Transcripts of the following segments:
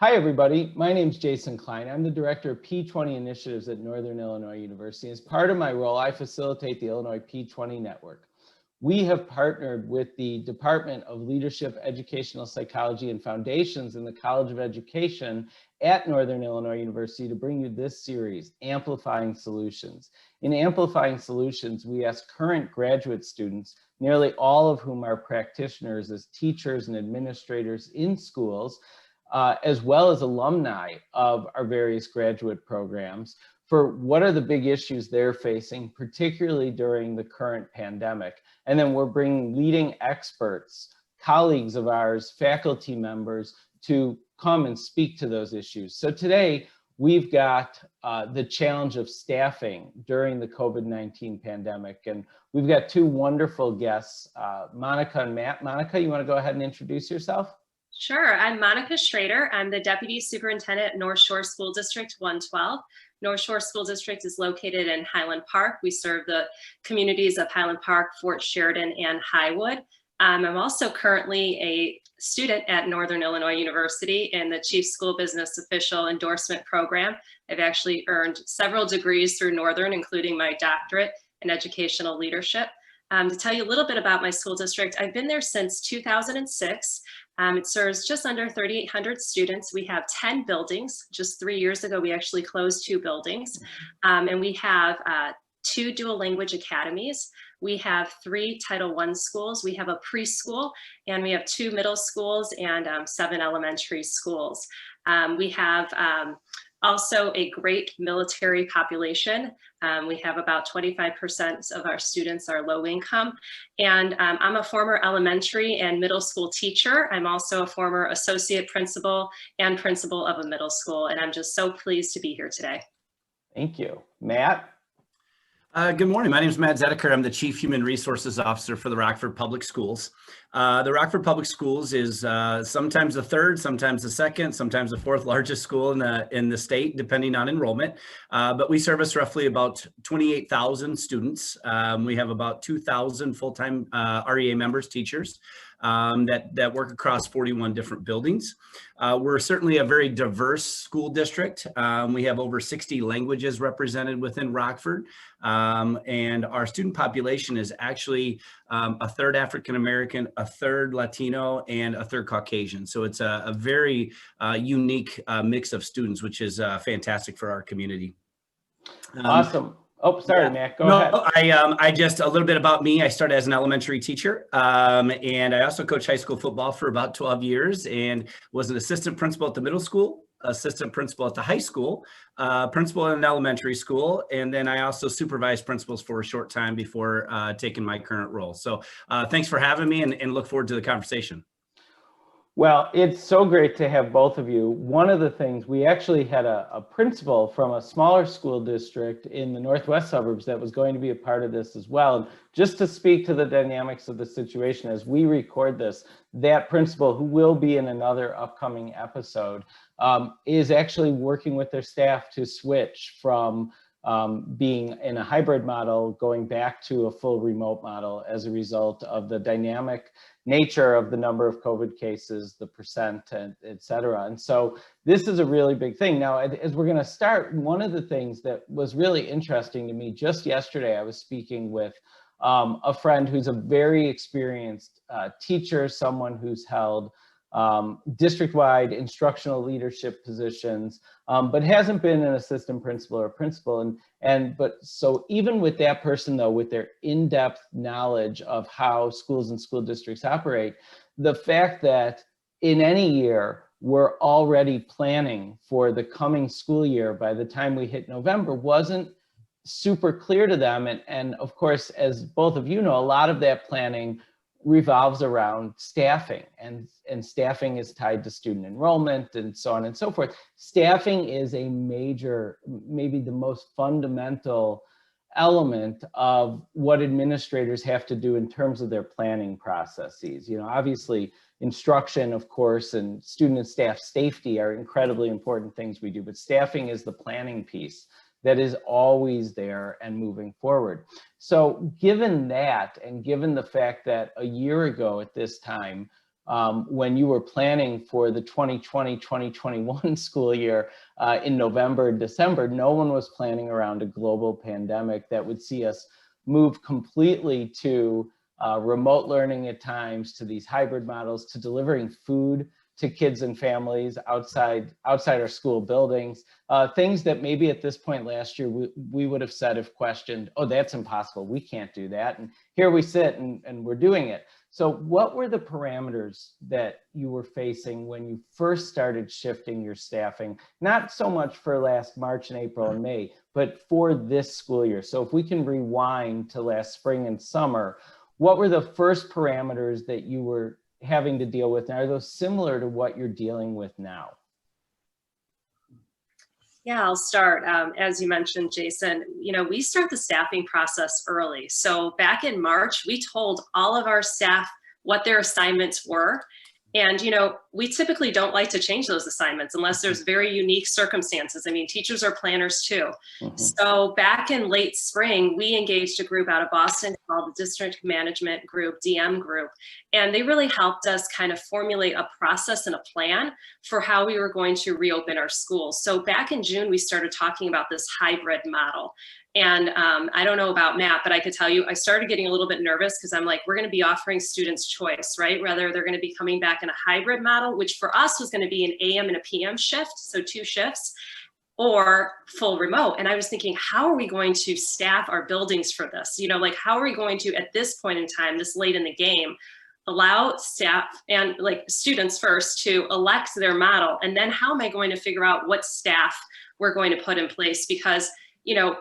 Hi, everybody. My name is Jason Klein. I'm the Director of P20 Initiatives at Northern Illinois University. As part of my role, I facilitate the Illinois P20 Network. We have partnered with the Department of Leadership, Educational Psychology, and Foundations in the College of Education at Northern Illinois University to bring you this series, Amplifying Solutions. In Amplifying Solutions, we ask current graduate students, nearly all of whom are practitioners as teachers and administrators in schools, as well as alumni of our various graduate programs, for what are the big issues they're facing, particularly during the current pandemic. And then we're bringing leading experts, colleagues of ours, faculty members, to come and speak to those issues. So today, we've got the challenge of staffing during the COVID-19 pandemic. And we've got two wonderful guests, Monica and Matt. Monica, you want to go ahead and introduce yourself? Sure, I'm Monica Schroeder. I'm the Deputy Superintendent at North Shore School District 112. North Shore School District is located in Highland Park. We serve the communities of Highland Park, Fort Sheridan, and Highwood. I'm also currently a student at Northern Illinois University in the Chief School Business Official Endorsement Program. I've actually earned several degrees through Northern, including my doctorate in educational leadership. To tell you a little bit about my school district, I've been there since 2006. It serves just under 3,800 students. We have 10 buildings. Just 3 years ago, we actually closed 2 buildings. And we have 2 dual language academies. We have 3 Title I schools. We have a preschool, and we have 2 middle schools and 7 elementary schools. We have also a great military population. We have about 25% of our students are low income. And I'm a former elementary and middle school teacher. I'm also a former associate principal and principal of a middle school. And I'm just so pleased to be here today. Thank you. Matt? Good morning. My name is Matt Zediker. I'm the Chief Human Resources Officer for the Rockford Public Schools. The Rockford Public Schools is sometimes the third, sometimes the second, sometimes the fourth largest school in the state, depending on enrollment. But we service roughly about 28,000 students. We have about 2,000 full-time REA members, teachers, that work across 41 different buildings. We're certainly a very diverse school district. We have over 60 languages represented within Rockford. And our student population is actually a third African American, a third Latino, and a third Caucasian. So it's a very unique mix of students, which is fantastic for our community. Awesome. Oh, sorry, yeah. Matt, go ahead. I just, a little bit about me. I started as an elementary teacher, and I also coached high school football for about 12 years and was an assistant principal at the middle school, assistant principal at the high school, principal in an elementary school, and then I also supervised principals for a short time before taking my current role. So thanks for having me, and look forward to the conversation. Well, it's so great to have both of you. One of the things, we actually had a principal from a smaller school district in the northwest suburbs that was going to be a part of this as well. And just to speak to the dynamics of the situation as we record this, that principal, who will be in another upcoming episode, is actually working with their staff to switch from being in a hybrid model, going back to a full remote model as a result of the dynamic nature of the number of COVID cases, the percent, and et cetera. And so this is a really big thing. Now, as we're going to start, one of the things that was really interesting to me, just yesterday, I was speaking with a friend who's a very experienced teacher, someone who's held district-wide instructional leadership positions, but hasn't been an assistant principal or principal. But so even with that person, though, with their in-depth knowledge of how schools and school districts operate, the fact that in any year we're already planning for the coming school year by the time we hit November wasn't super clear to them. And of course, as both of you know, a lot of that planning revolves around staffing, and staffing is tied to student enrollment and so on and so forth. Staffing is a major, maybe the most fundamental element of what administrators have to do in terms of their planning processes. You know, obviously instruction, of course, and student and staff safety are incredibly important things we do, but staffing is the planning piece that is always there and moving forward. So given that, and given the fact that a year ago at this time, when you were planning for the 2020-2021 school year in November, December, no one was planning around a global pandemic that would see us move completely to remote learning at times, to these hybrid models, to delivering food to kids and families outside our school buildings, things that maybe at this point last year we would have said if questioned, oh, that's impossible, we can't do that. And here we sit and we're doing it. So what were the parameters that you were facing when you first started shifting your staffing, not so much for last March and April and May, but for this school year? So if we can rewind to last spring and summer, what were the first parameters that you were having to deal with? And are those similar to what you're dealing with now? Yeah, I'll start. As you mentioned, Jason, we start the staffing process early. So back in March, we told all of our staff what their assignments were. And, we typically don't like to change those assignments unless there's very unique circumstances. I mean, teachers are planners too. Mm-hmm. So back in late spring, we engaged a group out of Boston called the District Management Group, DM Group. And they really helped us kind of formulate a process and a plan for how we were going to reopen our schools. So back in June, we started talking about this hybrid model. And I don't know about Matt, but I could tell you, I started getting a little bit nervous because I'm like, we're going to be offering students choice, right? Whether they're going to be coming back in a hybrid model, which for us was going to be an AM and a PM shift, so 2 shifts, or full remote. And I was thinking, how are we going to staff our buildings for this? How are we going to, at this point in time, this late in the game, allow staff and students first to elect their model? And then how am I going to figure out what staff we're going to put in place? Because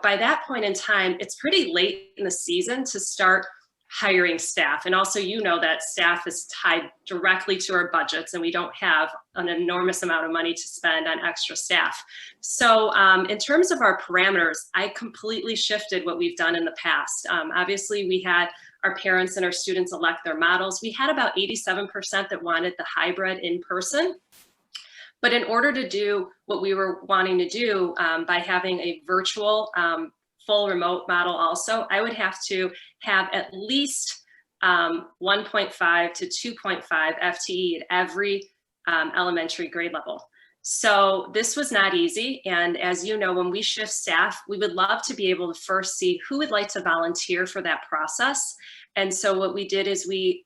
by that point in time, it's pretty late in the season to start hiring staff. And also, that staff is tied directly to our budgets and we don't have an enormous amount of money to spend on extra staff. So in terms of our parameters, I completely shifted what we've done in the past. Obviously, we had our parents and our students elect their models. We had about 87% that wanted the hybrid in person. But in order to do what we were wanting to do by having a virtual full remote model also, I would have to have at least 1.5 to 2.5 FTE at every elementary grade level. So this was not easy. And as you know, when we shift staff, we would love to be able to first see who would like to volunteer for that process. And so what we did is we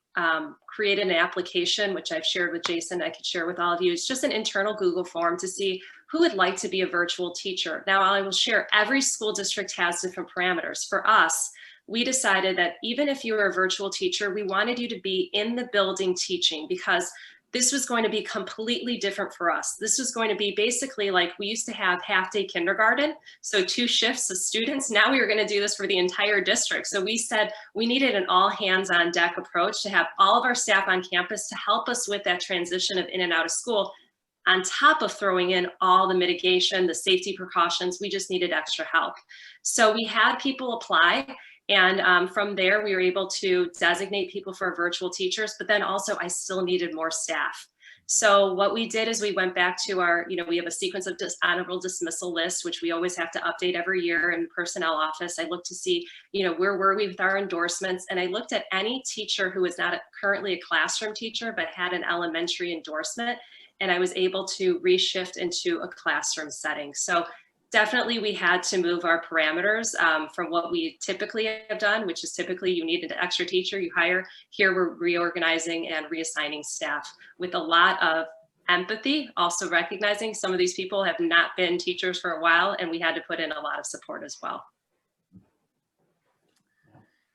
created an application, which I've shared with Jason, I could share with all of you. It's just an internal Google form to see who would like to be a virtual teacher. Now, I will share, every school district has different parameters. For us, we decided that even if you were a virtual teacher, we wanted you to be in the building teaching, because this was going to be completely different for us. This was going to be basically like we used to have half-day kindergarten, so 2 shifts of students. Now we were going to do this for the entire district. So we said we needed an all hands on deck approach to have all of our staff on campus to help us with that transition of in and out of school, on top of throwing in all the mitigation, the safety precautions. We just needed extra help. So we had people apply. And from there, we were able to designate people for virtual teachers, but then also I still needed more staff. So what we did is we went back to our, we have a sequence of honorable dismissal lists, which we always have to update every year in personnel office. I looked to see, where were we with our endorsements? And I looked at any teacher who was not currently a classroom teacher, but had an elementary endorsement. And I was able to reshift into a classroom setting. So definitely we had to move our parameters from what we typically have done, which is typically you need an extra teacher, you hire. Here we're reorganizing and reassigning staff with a lot of empathy, also recognizing some of these people have not been teachers for a while, and we had to put in a lot of support as well.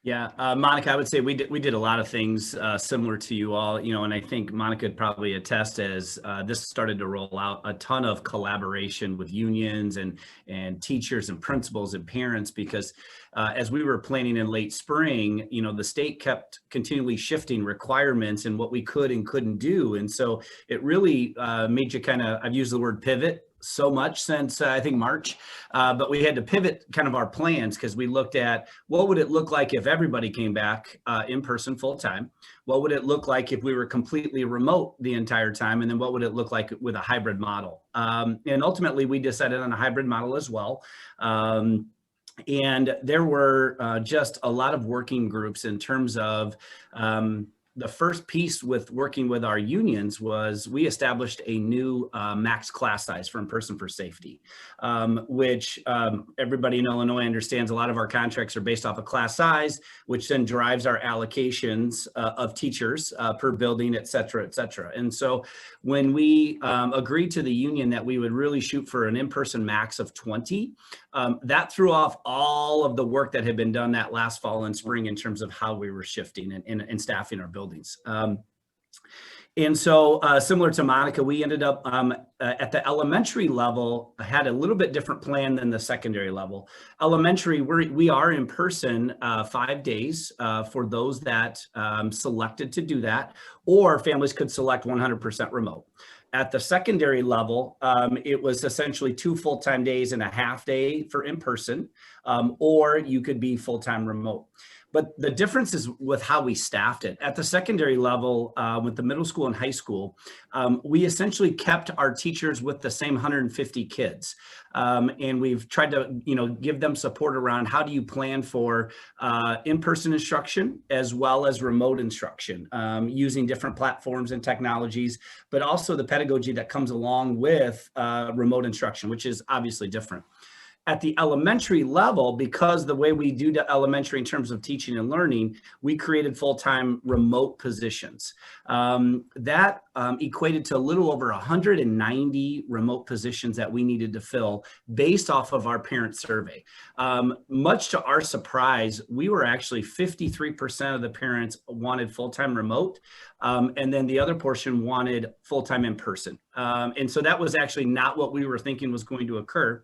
Yeah, Monica, I would say we did a lot of things similar to you all, and I think Monica would probably attest as this started to roll out, a ton of collaboration with unions and teachers and principals and parents, because as we were planning in late spring, the state kept continually shifting requirements and what we could and couldn't do. And so it really made you I've used the word pivot so much since I think March, but we had to pivot kind of our plans, because we looked at what would it look like if everybody came back in person full time? What would it look like if we were completely remote the entire time? And then what would it look like with a hybrid model? And ultimately we decided on a hybrid model as well. And there were just a lot of working groups in terms of the first piece with working with our unions was we established a new max class size for in-person for safety, which everybody in Illinois understands. A lot of our contracts are based off of class size, which then drives our allocations of teachers per building, et cetera, et cetera. And so when we agreed to the union that we would really shoot for an in-person max of 20, that threw off all of the work that had been done that last fall and spring in terms of how we were shifting and staffing our buildings. And so similar to Monica, we ended up at the elementary level had a little bit different plan than the secondary level. Elementary, we are in person 5 days for those that selected to do that, or families could select 100% remote. At the secondary level, it was essentially 2 full-time days and a half day for in-person, or you could be full-time remote. But the difference is with how we staffed it. At the secondary level, with the middle school and high school, we essentially kept our teachers with the same 150 kids. And we've tried to, give them support around how do you plan for in-person instruction as well as remote instruction, using different platforms and technologies, but also the pedagogy that comes along with remote instruction, which is obviously different. At the elementary level, because the way we do the elementary in terms of teaching and learning, we created full-time remote positions. That equated to a little over 190 remote positions that we needed to fill based off of our parent survey. Much to our surprise, we were actually 53% of the parents wanted full-time remote, and then the other portion wanted full-time in person. And so that was actually not what we were thinking was going to occur.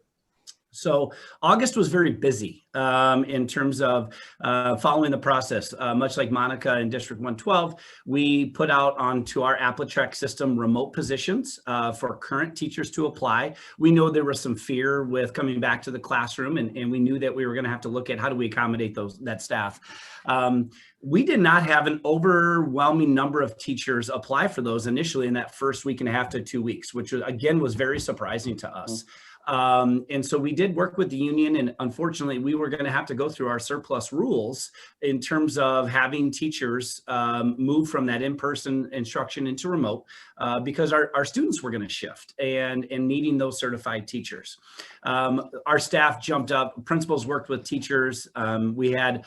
So August was very busy in terms of following the process. Much like Monica in District 112, we put out onto our Amplifying system remote positions for current teachers to apply. We know there was some fear with coming back to the classroom, and we knew that we were going to have to look at how do we accommodate that staff. We did not have an overwhelming number of teachers apply for those initially in that first week and a half to 2 weeks, which again was very surprising to us. And so we did work with the union, and unfortunately we were going to have to go through our surplus rules in terms of having teachers move from that in-person instruction into remote because our students were going to shift and needing those certified teachers. Our staff jumped up, principals worked with teachers. We had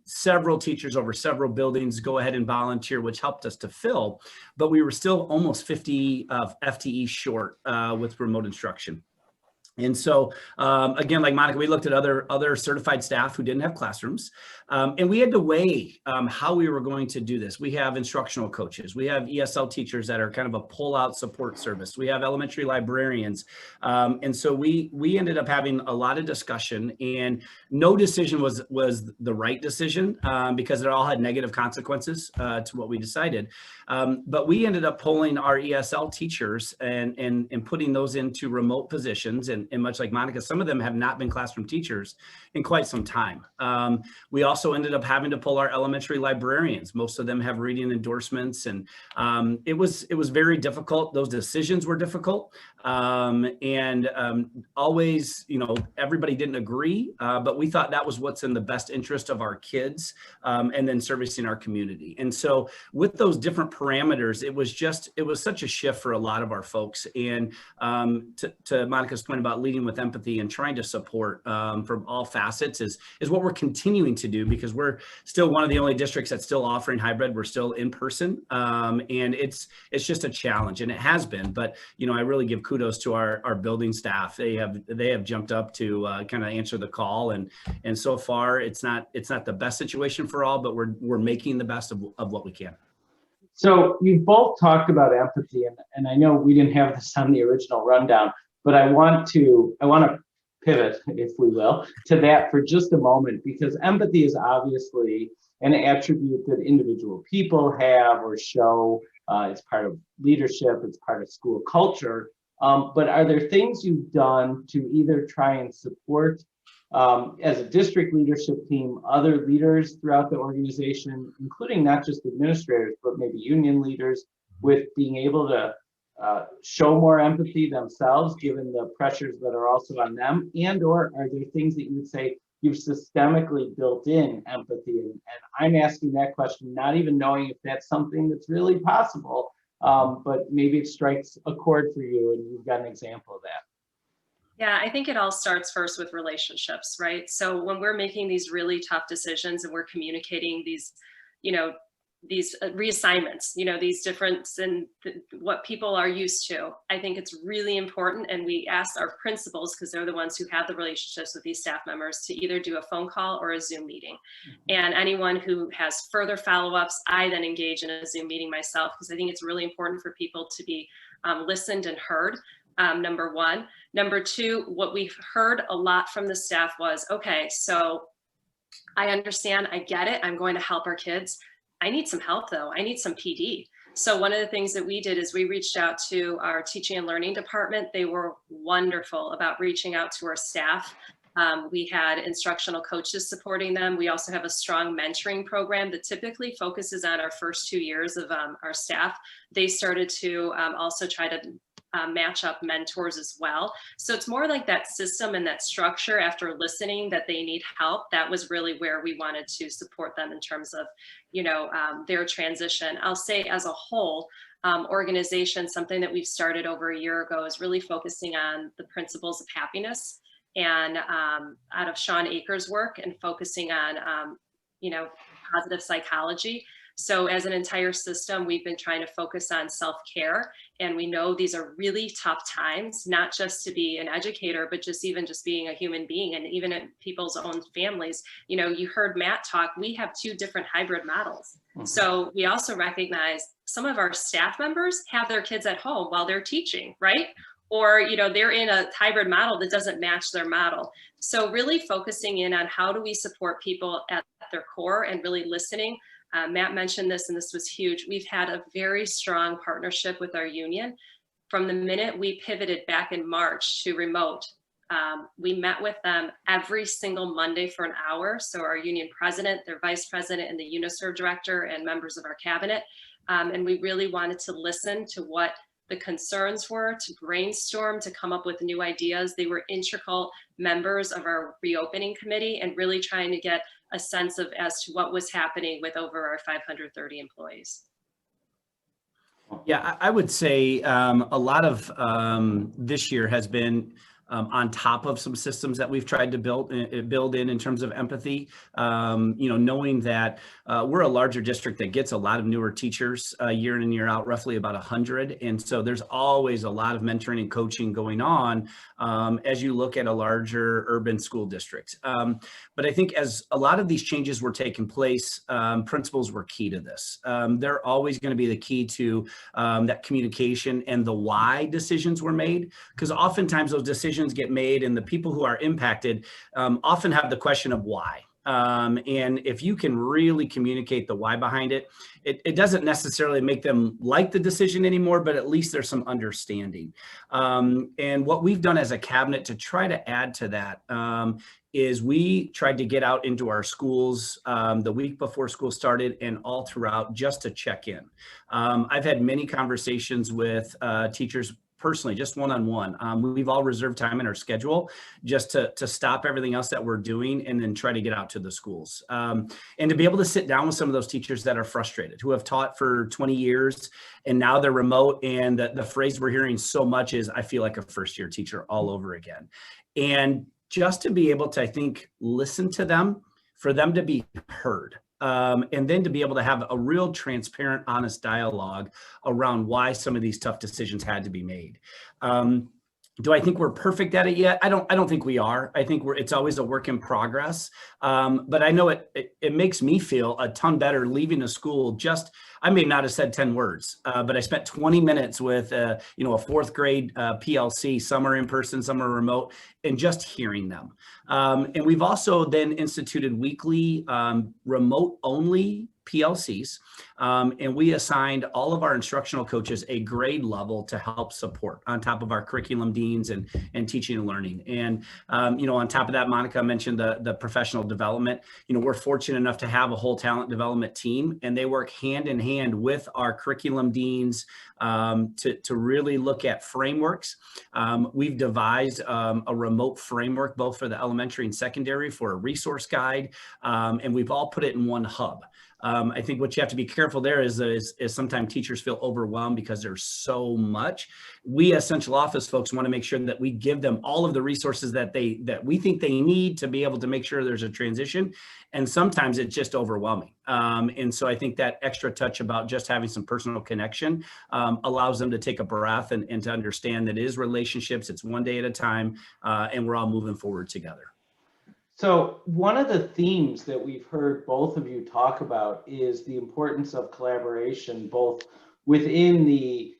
several teachers over several buildings go ahead and volunteer, which helped us to fill, but we were still almost 50 FTE short with remote instruction. And so, again, like Monica, we looked at other certified staff who didn't have classrooms, and we had to weigh how we were going to do this. We have instructional coaches. We have ESL teachers that are kind of a pull-out support service. We have elementary librarians. And so we ended up having a lot of discussion, and no decision was the right decision because it all had negative consequences to what we decided. But we ended up pulling our ESL teachers and putting those into remote positions. And much like Monica, some of them have not been classroom teachers in quite some time. We also ended up having to pull our elementary librarians. Most of them have reading endorsements, and it was very difficult. Those decisions were difficult, and always, everybody didn't agree, but we thought that was what's in the best interest of our kids, and then servicing our community. And so with those different parameters, it was such a shift for a lot of our folks. And to Monica's point about leading with empathy and trying to support from all facets is what we're continuing to do, because we're still one of the only districts that's still offering hybrid. We're still in person, and it's just a challenge, and it has been. But I really give kudos to our building staff. They have jumped up to kind of answer the call, and so far it's not the best situation for all, but we're making the best of what we can. So you both talked about empathy, and I know we didn't have this on the original rundown, but I want to pivot, if we will, to that for just a moment, because empathy is obviously an attribute that individual people have or show. It's part of leadership, it's part of school culture. But are there things you've done to either try and support, as a district leadership team, other leaders throughout the organization, including not just administrators, but maybe union leaders, with being able to show more empathy themselves, given the pressures that are also on them? And or are there things that you would say, you've systemically built in empathy. And I'm asking that question, not even knowing if that's something that's really possible, but maybe it strikes a chord for you and you've got an example of that. Yeah, I think it all starts first with relationships, right? So when we're making these really tough decisions and we're communicating these, these reassignments, these difference in what people are used to, I think it's really important. And we ask our principals, because they're the ones who have the relationships with these staff members, to either do a phone call or a Zoom meeting. And anyone who has further follow-ups, I then engage in a Zoom meeting myself, because I think it's really important for people to be listened and heard. Number one. Number two, what we've heard a lot from the staff was, okay, so I understand, I get it, I'm going to help our kids. I need some help though, I need some PD. So one of the things that we did is we reached out to our teaching and learning department. They were wonderful about reaching out to our staff. We had instructional coaches supporting them. We also have a strong mentoring program that typically focuses on our first 2 years of our staff. They started to also try to match up mentors as well. So it's more like that system and that structure after listening that they need help. That was really where we wanted to support them in terms of, their transition. I'll say as a whole, organization, something that we've started over a year ago is really focusing on the principles of happiness and out of Sean Akers' work and focusing on, positive psychology. So as an entire system, we've been trying to focus on self-care, and we know these are really tough times, not just to be an educator, but just being a human being, and even in people's own families. You heard Matt talk, we have 2 different hybrid models. Mm-hmm. So we also recognize some of our staff members have their kids at home while they're teaching, right? Or, they're in a hybrid model that doesn't match their model. So really focusing in on how do we support people at their core and really listening. Matt mentioned this, and this was huge. We've had a very strong partnership with our union. From the minute we pivoted back in March to remote, we met with them every single Monday for an hour. So our union president, their vice president, and the UNISERV director and members of our cabinet. And we really wanted to listen to what the concerns were, to brainstorm, to come up with new ideas. They were integral members of our reopening committee and really trying to get a sense of as to what was happening with over our 530 employees. Yeah, I would say a lot of this year has been on top of some systems that we've tried to build in terms of empathy, knowing that we're a larger district that gets a lot of newer teachers year in and year out, roughly about 100. And so there's always a lot of mentoring and coaching going on as you look at a larger urban school district. But I think as a lot of these changes were taking place, principals were key to this. They're always going to be the key to that communication and the why decisions were made, because oftentimes those decisions get made and the people who are impacted often have the question of why. And if you can really communicate the why behind it, it doesn't necessarily make them like the decision anymore, but at least there's some understanding. And what we've done as a cabinet to try to add to that is we tried to get out into our schools the week before school started and all throughout just to check in. I've had many conversations with teachers personally, just one-on-one. We've all reserved time in our schedule just to stop everything else that we're doing and then try to get out to the schools. And to be able to sit down with some of those teachers that are frustrated, who have taught for 20 years and now they're remote. And the phrase we're hearing so much is, I feel like a first-year teacher all over again. And just to be able to, I think, listen to them, for them to be heard. And then to be able to have a real transparent, honest dialogue around why some of these tough decisions had to be made. Do I think we're perfect at it yet? I don't think we are. I think it's always a work in progress. But I know it makes me feel a ton better leaving a school. I may not have said 10 words, but I spent 20 minutes with a 4th grade PLC. Some are in person, some are remote, and just hearing them. And we've also then instituted weekly remote only PLCs, and we assigned all of our instructional coaches a grade level to help support on top of our curriculum deans and teaching and learning. And, on top of that, Monica mentioned the professional development. We're fortunate enough to have a whole talent development team, and they work hand in hand with our curriculum deans to really look at frameworks. We've devised a remote framework, both for the elementary and secondary, for a resource guide, and we've all put it in one hub. I think what you have to be careful there is sometimes teachers feel overwhelmed because there's so much. We as central office folks want to make sure that we give them all of the resources that we think they need to be able to make sure there's a transition. And sometimes it's just overwhelming. And so I think that extra touch about just having some personal connection allows them to take a breath and to understand that it is relationships. It's one day at a time, and we're all moving forward together. So one of the themes that we've heard both of you talk about is the importance of collaboration, both within the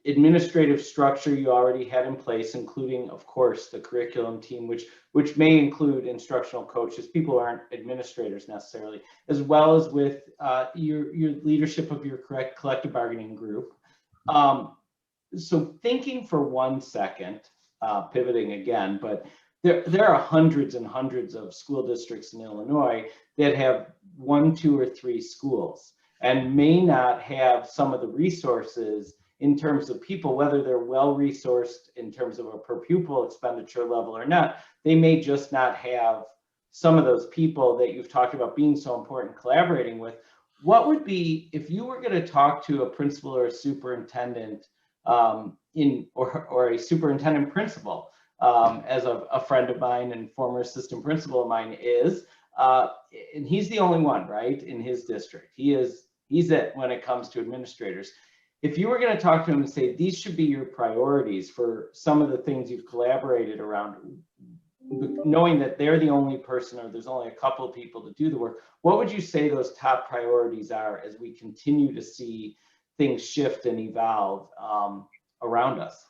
administrative structure you already had in place, including, of course, the curriculum team, which may include instructional coaches, people who aren't administrators necessarily, as well as with your leadership of your collective bargaining group. So thinking for 1 second, pivoting again, but there are hundreds and hundreds of school districts in Illinois that have 1, 2, or 3 schools and may not have some of the resources in terms of people, whether they're well resourced in terms of a per pupil expenditure level or not. They may just not have some of those people that you've talked about being so important collaborating with. What would be, if you were going to talk to a principal or a superintendent or a superintendent principal, as a friend of mine and former assistant principal of mine is, and he's the only one, right, in his district. He's it when it comes to administrators. If you were going to talk to him and say, these should be your priorities for some of the things you've collaborated around, knowing that they're the only person or there's only a couple of people to do the work, what would you say those top priorities are as we continue to see things shift and evolve around us?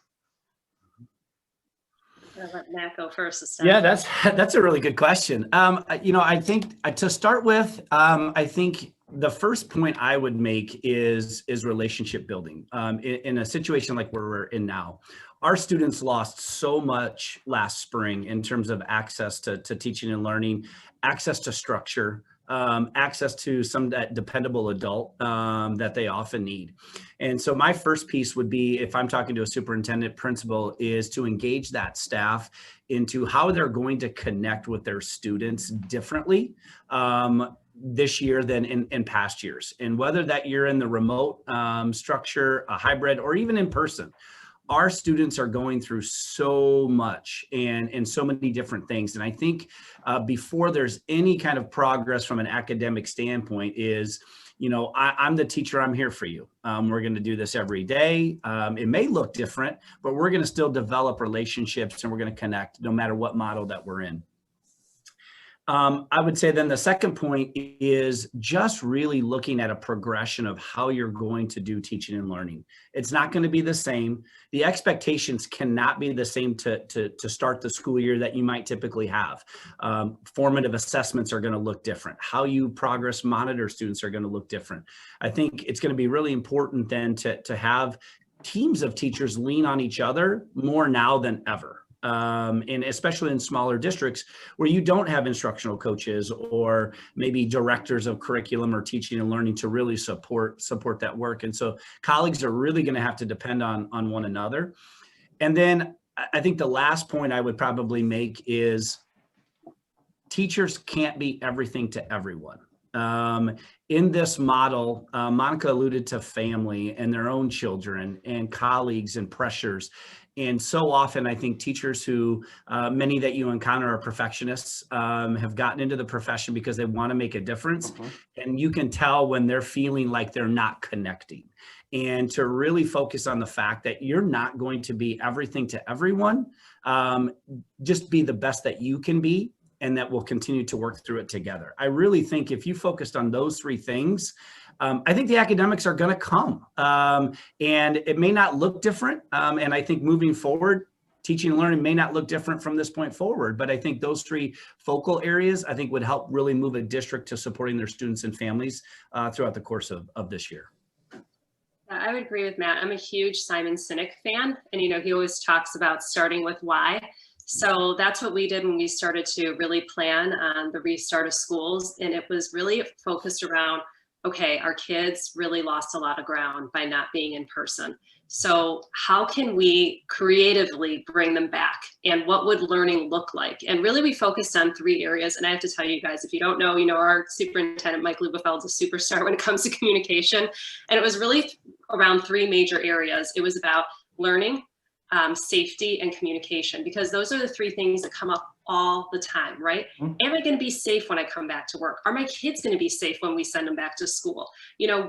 I'll let Matt go first. Yeah, that's a really good question. I think to start with, I think the first point I would make is relationship building. In a situation like where we're in now, our students lost so much last spring in terms of access to teaching and learning, access to structure, access to some that dependable adult that they often need. And so my first piece would be, if I'm talking to a superintendent principal, is to engage that staff into how they're going to connect with their students differently this year than in past years. And whether that you're in the remote structure, a hybrid, or even in person, our students are going through so much and so many different things. And I think before there's any kind of progress from an academic standpoint is, I'm the teacher, I'm here for you. We're going to do this every day. It may look different, but we're going to still develop relationships and we're going to connect no matter what model that we're in. I would say then the second point is just really looking at a progression of how you're going to do teaching and learning. It's not going to be the same. The expectations cannot be the same to start the school year that you might typically have. Formative assessments are going to look different. How you progress monitor students are going to look different. I think it's going to be really important then to have teams of teachers lean on each other more now than ever. And especially in smaller districts where you don't have instructional coaches or maybe directors of curriculum or teaching and learning to really support that work. And so colleagues are really going to have to depend on one another. And then I think the last point I would probably make is teachers can't be everything to everyone. In this model, Monica alluded to family and their own children and colleagues and pressures. And so often, I think teachers who, many that you encounter are perfectionists, have gotten into the profession because they want to make a difference. Mm-hmm. And you can tell when they're feeling like they're not connecting. And to really focus on the fact that you're not going to be everything to everyone, just be the best that you can be, and that we'll continue to work through it together. I really think if you focused on those 3 things, I think the academics are going to come, and it may not look different. And I think moving forward, teaching and learning may not look different from this point forward, but I think those 3 focal areas, I think, would help really move a district to supporting their students and families throughout the course of this year. I would agree with Matt. I'm a huge Simon Sinek fan, and he always talks about starting with why. So that's what we did when we started to really plan on the restart of schools, and it was really focused around, okay, our kids really lost a lot of ground by not being in person. So how can we creatively bring them back, and what would learning look like? And really we focused on 3 areas. And I have to tell you guys, if you don't know, our superintendent, Mike Lubefeld's a superstar when it comes to communication. And it was really around 3 major areas. It was about learning, safety, and communication, because those are the 3 things that come up all the time, right? Am I going to be safe when I come back to work? Are my kids going to be safe when we send them back to school?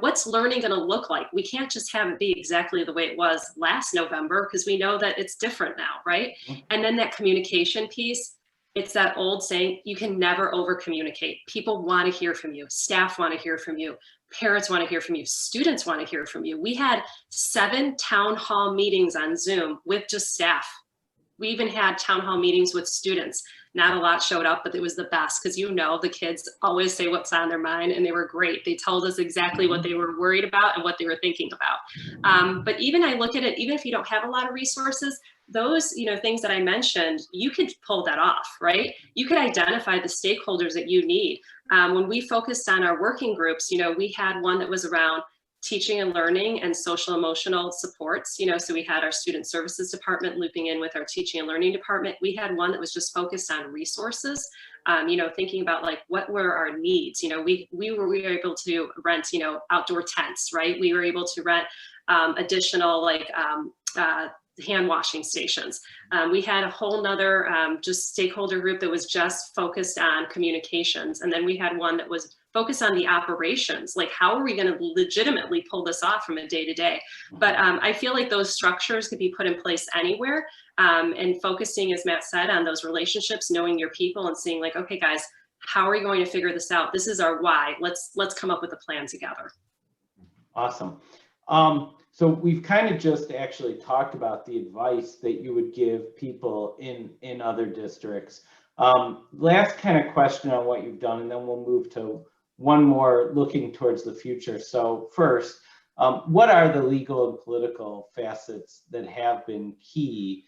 What's learning going to look like? We can't just have it be exactly the way it was last November, because we know that it's different now, right? And then that communication piece, it's that old saying, you can never over communicate. People want to hear from you. Staff want to hear from you. Parents want to hear from you. Students want to hear from you. We had 7 town hall meetings on Zoom with just staff. We even had town hall meetings with students. Not a lot showed up, but it was the best, because the kids always say what's on their mind, and they were great. They told us exactly what they were worried about and what they were thinking about. But even I look at it, even if you don't have a lot of resources, those things that I mentioned, you could pull that off, right? You could identify the stakeholders that you need. When we focused on our working groups, we had one that was around teaching and learning and social emotional supports, so we had our student services department looping in with our teaching and learning department. We had one that was just focused on resources, thinking about like, what were our needs? We were able to rent, outdoor tents, right? We were able to rent additional hand washing stations. We had a whole nother just stakeholder group that was just focused on communications. And then we had one that was focused on the operations, like how are we going to legitimately pull this off from a day to day? But I feel like those structures could be put in place anywhere, and focusing, as Matt said, on those relationships, knowing your people and seeing like, okay, guys, how are we going to figure this out? This is our why. Let's come up with a plan together. Awesome. So we've kind of just actually talked about the advice that you would give people in other districts. Last kind of question on what you've done, and then we'll move to one more looking towards the future. So first, what are the legal and political facets that have been key,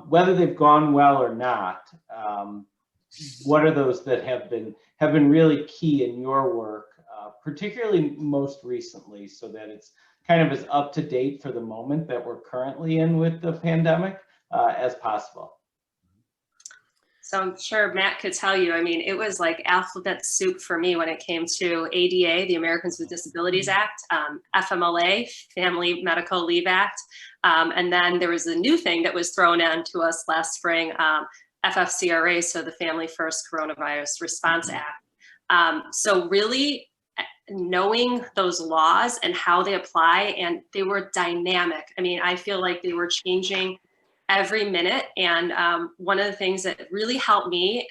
whether they've gone well or not? What are those that have been really key in your work, particularly most recently, so that it's kind of as up to date for the moment that we're currently in with the pandemic as possible? So I'm sure Matt could tell you, I mean, it was like alphabet soup for me when it came to ADA, the Americans with Disabilities Act, FMLA, Family Medical Leave Act. And then there was a new thing that was thrown into us last spring, FFCRA, so the Family First Coronavirus Response Act. So really knowing those laws and how they apply, and they were dynamic. I mean, I feel like they were changing every minute. And one of the things that really helped me,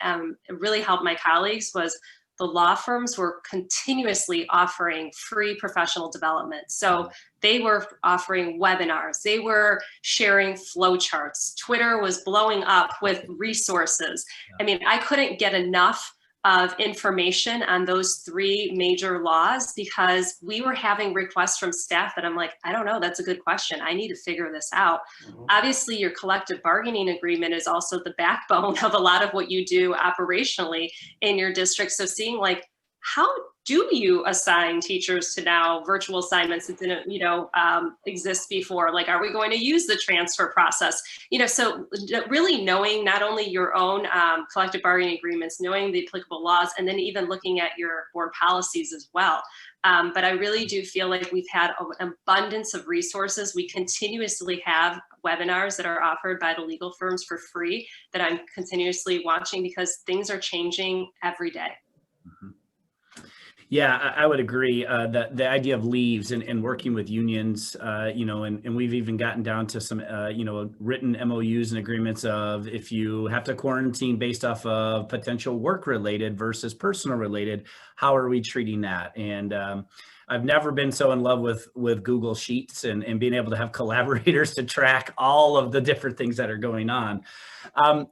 really helped my colleagues, was the law firms were continuously offering free professional development. So they were offering webinars, they were sharing flowcharts. Twitter was blowing up with resources. I mean, I couldn't get enough of information on those 3 major laws, because we were having requests from staff that I'm like, I don't know, that's a good question. I need to figure this out. Obviously, your collective bargaining agreement is also the backbone of a lot of what you do operationally in your district. So seeing like, how do you assign teachers to now virtual assignments that didn't, exist before? Like, are we going to use the transfer process? So really knowing not only your own collective bargaining agreements, knowing the applicable laws, and then even looking at your board policies as well. But I really do feel like we've had an abundance of resources. We continuously have webinars that are offered by the legal firms for free that I'm continuously watching, because things are changing every day. Yeah, I would agree. The idea of leaves and working with unions, and we've even gotten down to some, written MOUs and agreements of if you have to quarantine based off of potential work related versus personal related, how are we treating that? And I've never been so in love with Google Sheets and being able to have collaborators to track all of the different things that are going on.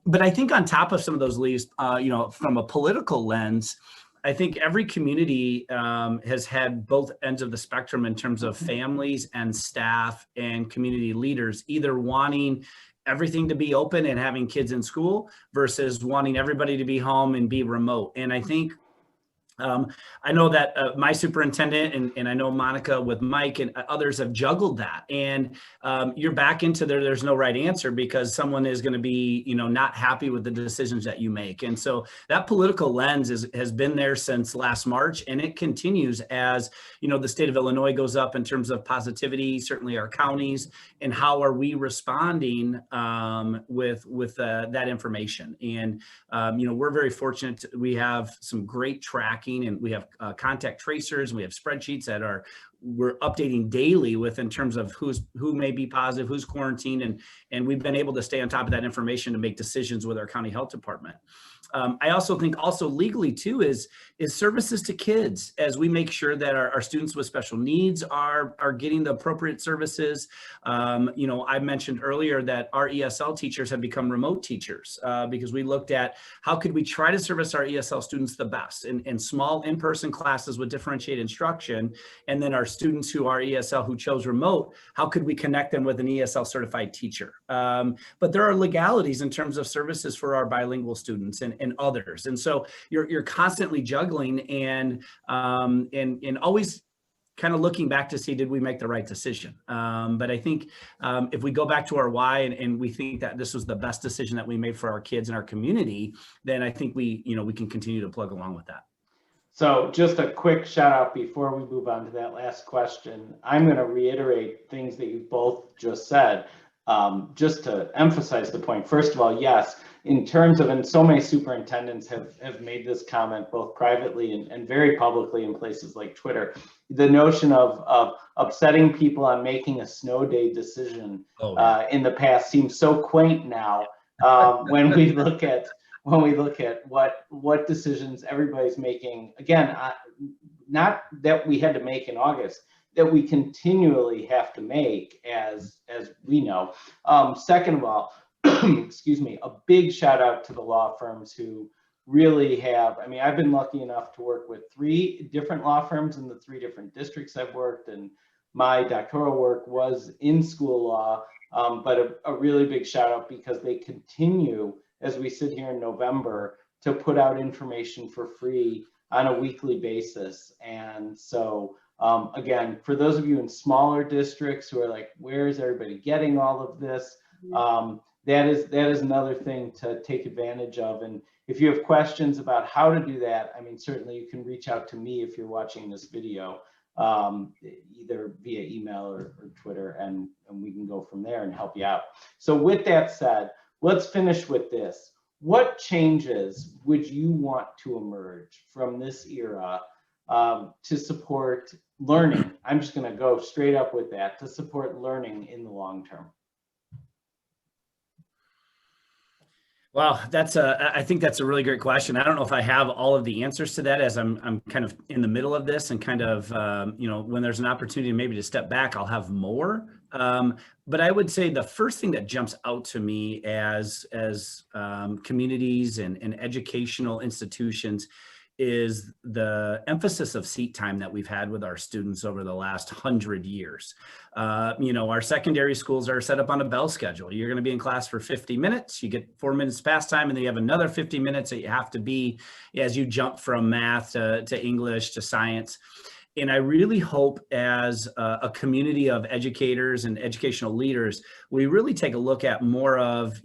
But I think on top of some of those leaves, from a political lens, I think every community has had both ends of the spectrum in terms of families and staff and community leaders, either wanting everything to be open and having kids in school versus wanting everybody to be home and be remote. And I think I know that my superintendent and I know Monica with Mike and others have juggled that. And you're back into there's no right answer because someone is going to be, not happy with the decisions that you make. And so that political lens has been there since last March, and it continues as, the state of Illinois goes up in terms of positivity, certainly our counties, and how are we responding with that information. And, we're very fortunate. We have some great tracking, and we have contact tracers, and we have spreadsheets that we're updating daily with in terms of who may be positive, who's quarantined, and we've been able to stay on top of that information to make decisions with our county health department. I also think legally too is services to kids as we make sure that our students with special needs are getting the appropriate services. I mentioned earlier that our ESL teachers have become remote teachers because we looked at how could we try to service our ESL students the best in small in-person classes with differentiated instruction, and then our students who are ESL who chose remote, how could we connect them with an ESL certified teacher? But there are legalities in terms of services for our bilingual students and others. And so you're constantly juggling and always kind of looking back to see, did we make the right decision? But I think if we go back to our why and we think that this was the best decision that we made for our kids and our community, then I think we can continue to plug along with that. So just a quick shout out before we move on to that last question. I'm going to reiterate things that you both just said, just to emphasize the point. First of all, yes, in terms of, and so many superintendents have made this comment both privately and very publicly in places like Twitter, the notion of upsetting people on making a snow day decision in the past seems so quaint now when we look at what decisions everybody's making. Again, not that we had to make in August, that we continually have to make as we know. Second of all, excuse me, a big shout out to the law firms who really have, I've been lucky enough to work with 3 different law firms in the 3 different districts I've worked, and my doctoral work was in school law, but a really big shout out because they continue, as we sit here in November, to put out information for free on a weekly basis. And so again, for those of you in smaller districts who are like, where is everybody getting all of this? That is another thing to take advantage of. And if you have questions about how to do that, certainly you can reach out to me if you're watching this video, either via email or Twitter, and we can go from there and help you out. So with that said, let's finish with this. What changes would you want to emerge from this era to support learning? I'm just going to go straight up with that, to support learning in the long term. Well, I think that's a really great question. I don't know if I have all of the answers to that, as I'm kind of in the middle of this, and kind of, when there's an opportunity maybe to step back, I'll have more. But I would say the first thing that jumps out to me as communities and educational institutions is the emphasis of seat time that we've had with our students over the last 100 years. Our secondary schools are set up on a bell schedule. You're going to be in class for 50 minutes, you get 4 minutes past time, and then you have another 50 minutes that you have to be as you jump from math to English to science. And I really hope as a community of educators and educational leaders, we really take a look at more of,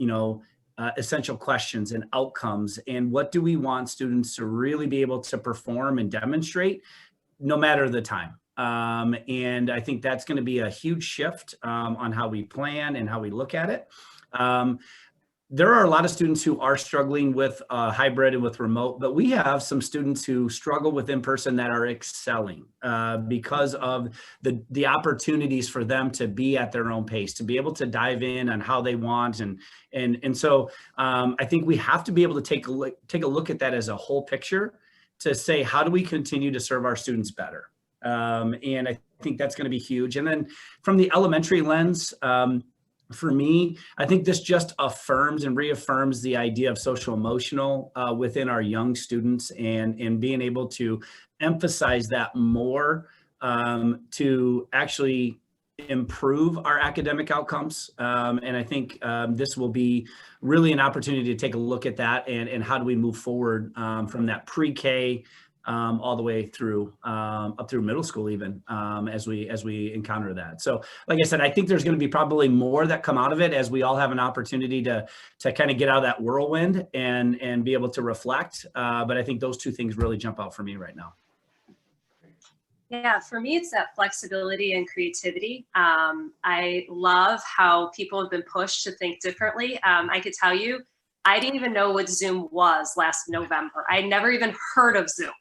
essential questions and outcomes, and what do we want students to really be able to perform and demonstrate no matter the time. And I think that's going to be a huge shift on how we plan and how we look at it. there are a lot of students who are struggling with hybrid and with remote, but we have some students who struggle with in-person that are excelling because of the opportunities for them to be at their own pace, to be able to dive in on how they want. And so I think we have to be able to take a look at that as a whole picture to say, how do we continue to serve our students better? And I think that's going to be huge. And then from the elementary lens, for me, I think this just affirms and reaffirms the idea of social emotional within our young students, and being able to emphasize that more to actually improve our academic outcomes. And I think this will be really an opportunity to take a look at that, and how do we move forward from that pre-K all the way through up through middle school, even as we encounter that. So like I said, I think there's going to be probably more that come out of it as we all have an opportunity to kind of get out of that whirlwind and be able to reflect. But I think those two things really jump out for me right now. Yeah, for me, it's that flexibility and creativity. I love how people have been pushed to think differently. I could tell you, I didn't even know what Zoom was last November. I never even heard of Zoom.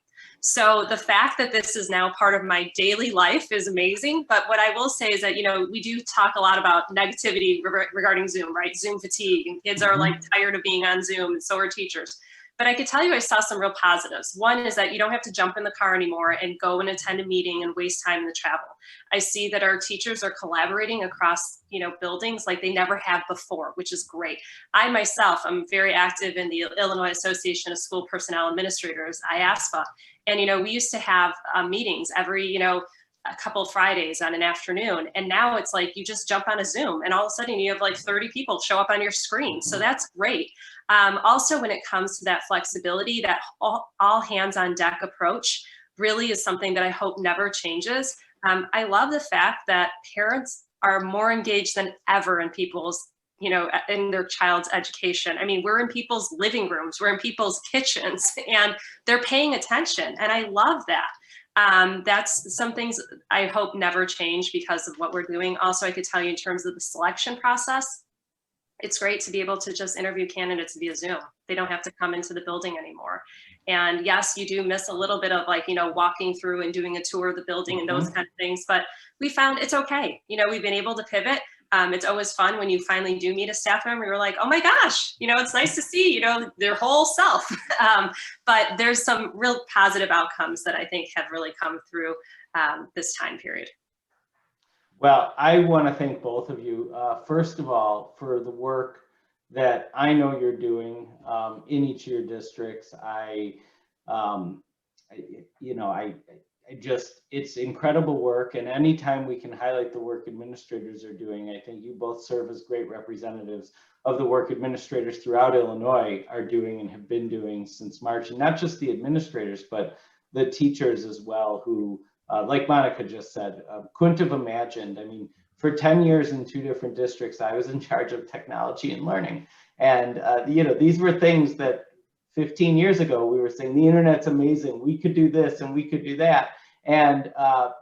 So the fact that this is now part of my daily life is amazing. But what I will say is that, we do talk a lot about negativity regarding Zoom, right? Zoom fatigue, and kids are like tired of being on Zoom, and so are teachers. But I could tell you I saw some real positives. One is that you don't have to jump in the car anymore and go and attend a meeting and waste time in the travel. I see that our teachers are collaborating across, buildings like they never have before, which is great. I myself, I'm very active in the Illinois Association of School Personnel Administrators, IASPA. And, we used to have meetings every, a couple of Fridays on an afternoon. And now it's like you just jump on a Zoom and all of a sudden you have like 30 people show up on your screen. So that's great. Also, when it comes to that flexibility, that all hands on deck approach really is something that I hope never changes. I love the fact that parents are more engaged than ever in people's, in their child's education. I mean, we're in people's living rooms, we're in people's kitchens, and they're paying attention. And I love that. That's some things I hope never change because of what we're doing. Also, I could tell you in terms of the selection process, it's great to be able to just interview candidates via Zoom. They don't have to come into the building anymore. And yes, you do miss a little bit of walking through and doing a tour of the building and those kind of things, but we found it's okay. We've been able to pivot. It's always fun when you finally do meet a staff member. You're like, oh my gosh, it's nice to see, their whole self. But there's some real positive outcomes that I think have really come through this time period. Well, I want to thank both of you, first of all, for the work that I know you're doing in each of your districts. It's incredible work, and anytime we can highlight the work administrators are doing, I think you both serve as great representatives of the work administrators throughout Illinois are doing and have been doing since March, and not just the administrators, but the teachers as well, who, like Monica just said, couldn't have imagined. I mean, for 10 years in 2 different districts, I was in charge of technology and learning. And, these were things that 15 years ago, we were saying the internet's amazing. We could do this and we could do that. And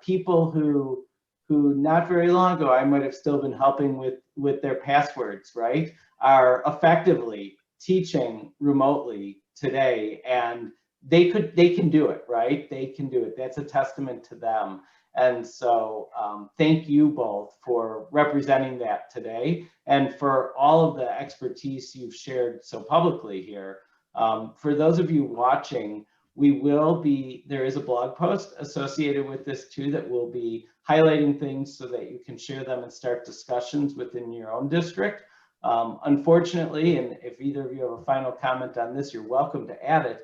people who not very long ago, I might have still been helping with their passwords, right, are effectively teaching remotely today. And they can do it, right? They can do it. That's a testament to them. And so thank you both for representing that today and for all of the expertise you've shared so publicly here. For those of you watching, there is a blog post associated with this too that will be highlighting things so that you can share them and start discussions within your own district. Unfortunately, and if either of you have a final comment on this, you're welcome to add it.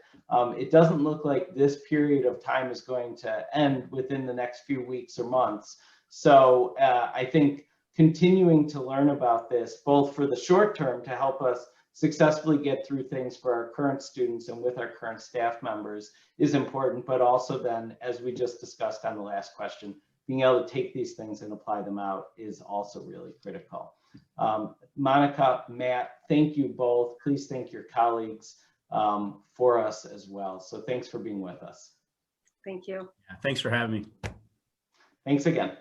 It doesn't look like this period of time is going to end within the next few weeks or months. So I think continuing to learn about this, both for the short term to help us successfully get through things for our current students and with our current staff members is important, but also then, as we just discussed on the last question, being able to take these things and apply them out is also really critical. Monica, Matt, thank you both. Please thank your colleagues for us as well. So thanks for being with us. Thank you. Yeah, thanks for having me. Thanks again.